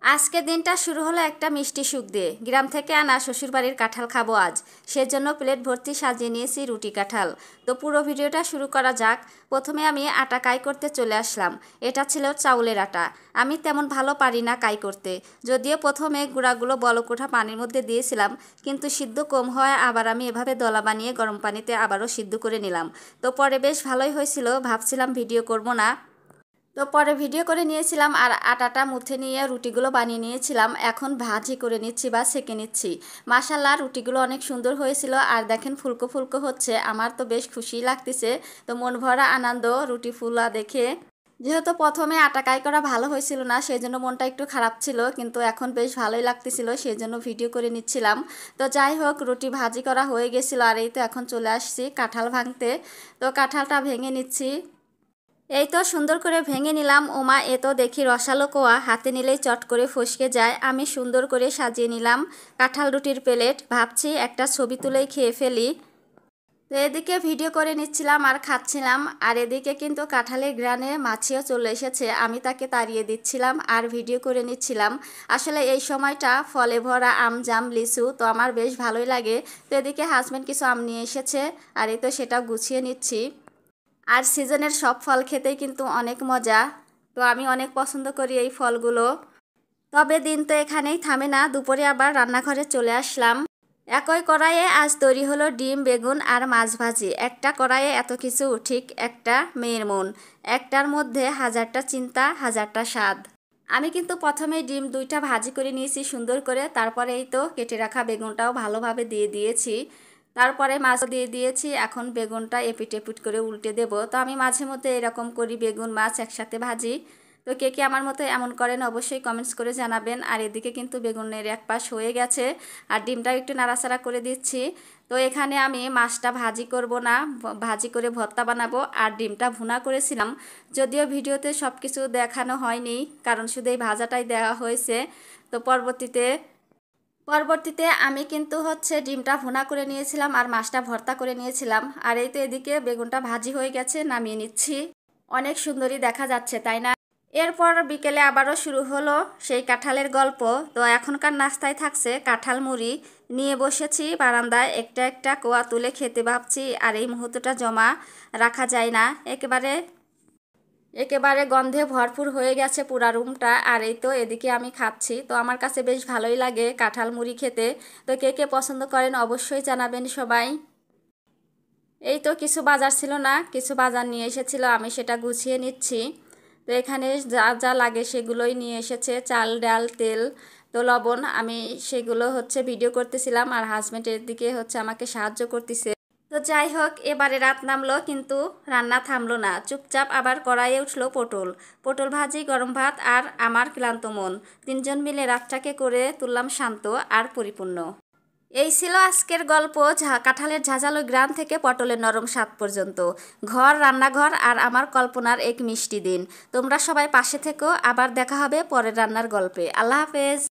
আজকের দিনটা শুরু হলো একটা মিষ্টি সুখ দিয়ে। গ্রাম থেকে আনা শ্বশুরবাড়ির কাঁঠাল খাবো আজ, সেজন্য প্লেট ভর্তি সাজিয়ে নিয়েছি রুটি কাঁঠাল। তো পুরো ভিডিওটা শুরু করা যাক। প্রথমে আমি আটা কাই করতে চলে আসলাম। এটা ছিল চাউলের আটা। আমি তেমন ভালো পারি না কাই করতে, যদিও প্রথমে গুঁড়াগুলো বলকোঠা পানির মধ্যে দিয়েছিলাম, কিন্তু সিদ্ধ কম হয়। আবার আমি এভাবে দলা বানিয়ে গরম পানিতে আবারও সিদ্ধ করে নিলাম। তো পরে বেশ ভালোই হয়েছিল, ভাবছিলাম ভিডিও করব না। তো পরে ভিডিও করে নিয়েছিলাম আর আটাটা মুথে নিয়ে রুটিগুলো বানিয়ে নিয়েছিলাম। এখন ভাজি করে নিচ্ছি বা সেঁকে নিচ্ছি। মাশাল্লাহ, রুটিগুলো অনেক সুন্দর হয়েছিল আর দেখেন ফুলকো ফুলকো হচ্ছে। আমার তো বেশ খুশি লাগতেছে। তো মন ভরা আনন্দ রুটি ফুলা দেখে। যেহেতু প্রথমে আটা কাই করা ভালো হয়েছিল না, সেই জন্য মনটা একটু খারাপ ছিল, কিন্তু এখন বেশ ভালোই লাগতেছিল, সেই জন্য ভিডিও করে নিচ্ছিলাম। তো যাই হোক, রুটি ভাজি করা হয়ে গেছিলো আর এই তো এখন চলে আসছি কাঁঠাল ভাঙতে। তো কাঁঠালটা ভেঙে নিচ্ছি। এই তো সুন্দর করে ভেঙে নিলাম। ওমা, এ তো দেখি রসালো কোয়া, হাতে নিলেই চট করে ফসকে যায়। আমি সুন্দর করে সাজিয়ে নিলাম কাঁঠাল রুটির প্লেট। ভাবছি একটা ছবি তুলেই খেয়ে ফেলি। তো এদিকে ভিডিও করে নিচ্ছিলাম আর খাচ্ছিলাম, আর এদিকে কিন্তু কাঁঠালের গ্রানে মাছিও চলে এসেছে। আমি তাকে তাড়িয়ে দিচ্ছিলাম আর ভিডিও করে নিচ্ছিলাম। আসলে এই সময়টা ফলে ভরা আম জাম লিচু, তো আমার বেশ ভালোই লাগে। তো এদিকে হাজব্যান্ড কিছু আম নিয়ে এসেছে আর এই তো সেটা গুছিয়ে নিচ্ছি। আর সিজনের সব ফল খেতেই কিন্তু অনেক মজা। তো আমি অনেক পছন্দ করি এই ফলগুলো। তবে দিন তো এখানেই থামে না, দুপুরে আবার রান্নাঘরে চলে আসলাম। একই কড়াইয়ে আজ তৈরি হলো ডিম বেগুন আর মাছ ভাজি। একটা কড়াইয়ে এত কিছু, ঠিক একটা মেয়ের মন। একটার মধ্যে হাজারটা চিন্তা, হাজারটা স্বাদ। আমি কিন্তু প্রথমে ডিম দুইটা ভাজি করে নিয়েছি সুন্দর করে, তারপরে এই তো কেটে রাখা বেগুনটাও ভালোভাবে দিয়ে দিয়েছি। তারপরে মাছও দিয়ে দিয়েছি। এখন বেগুনটা এপিট এপিট করে উল্টে দেব। তো আমি মাঝে মধ্যে এরকম করি, বেগুন মাছ একসাথে ভাজি। তো কে কে আমার মতো এমন করেন অবশ্যই কমেন্টস করে জানাবেন। আর এদিকে কিন্তু বেগুনের এক পাশ হয়ে গেছে আর ডিমটা একটু নাড়াচাড়া করে দিচ্ছি। তো এখানে আমি মাছটা ভাজি করব না, ভাজি করে ভর্তা বানাবো আর ডিমটা ভুনা করেছিলাম। যদিও ভিডিওতে সব কিছু দেখানো হয়নি, কারণ শুধু এই ভাজাটাই দেওয়া হয়েছে। তো পরবর্তীতে আমি কিন্তু ডিমটা ভুনা করে নিয়েছিলাম আর মাছটা ভর্তা করে নিয়েছিলাম। আর এই তো এদিকে বেগুনটা ভাজি হয়ে গেছে, নামিয়ে নিচ্ছি। অনেক সুন্দরী দেখা যাচ্ছে, তাই না? এরপর বিকেলে আবারও শুরু হলো সেই কাঁঠালের গল্প। তো এখনকার নাস্তায় থাকছে কাঁঠাল মুড়ি। নিয়ে বসেছি বারান্দায়, একটা একটা কোয়া তুলে খেতে ভাবছি। আর এই মুহূর্তটা জমা রাখা যায় না, একেবারে একেবারে গন্ধে ভরপুর হয়ে গেছে পুরা রুমটা। আর এই তো এদিকে আমি খাচ্ছি। তো আমার কাছে বেশ ভালোই লাগে কাঁঠাল মুড়ি খেতে। তো কে কে পছন্দ করেন অবশ্যই জানাবেন সবাই। এই তো কিছু বাজার ছিল না, কিছু বাজার নিয়ে এসেছিল, আমি সেটা গুছিয়ে নিচ্ছি। তো এখানে যা যা লাগে সেগুলোই নিয়ে এসেছে, চাল ডাল তেল তো লবণ। আমি সেগুলো ভিডিও করতেছিলাম আর হাজব্যান্ডের দিকে আমাকে সাহায্য করতেছে। তো যাই হোক, এবারে রাত নামলো কিন্তু রান্না থামলো না। চুপচাপ আবার কড়াইয়ে উঠলো পটল। পটল ভাজি, গরম ভাত আর আমার ক্লান্ত মন, তিনজন মিলে রাতটাকে করে তুললাম শান্ত আর পরিপূর্ণ। এই ছিল আজকের গল্প। কাঁঠালের ঝাঁঝালো গ্রাম থেকে পটলের নরম স্বাদ পর্যন্ত। ঘর, রান্নাঘর আর আমার কল্পনার এক মিষ্টি দিন। তোমরা সবাই পাশে থেকো, আবার দেখা হবে পরের রান্নার গল্পে। আল্লাহ হাফেজ।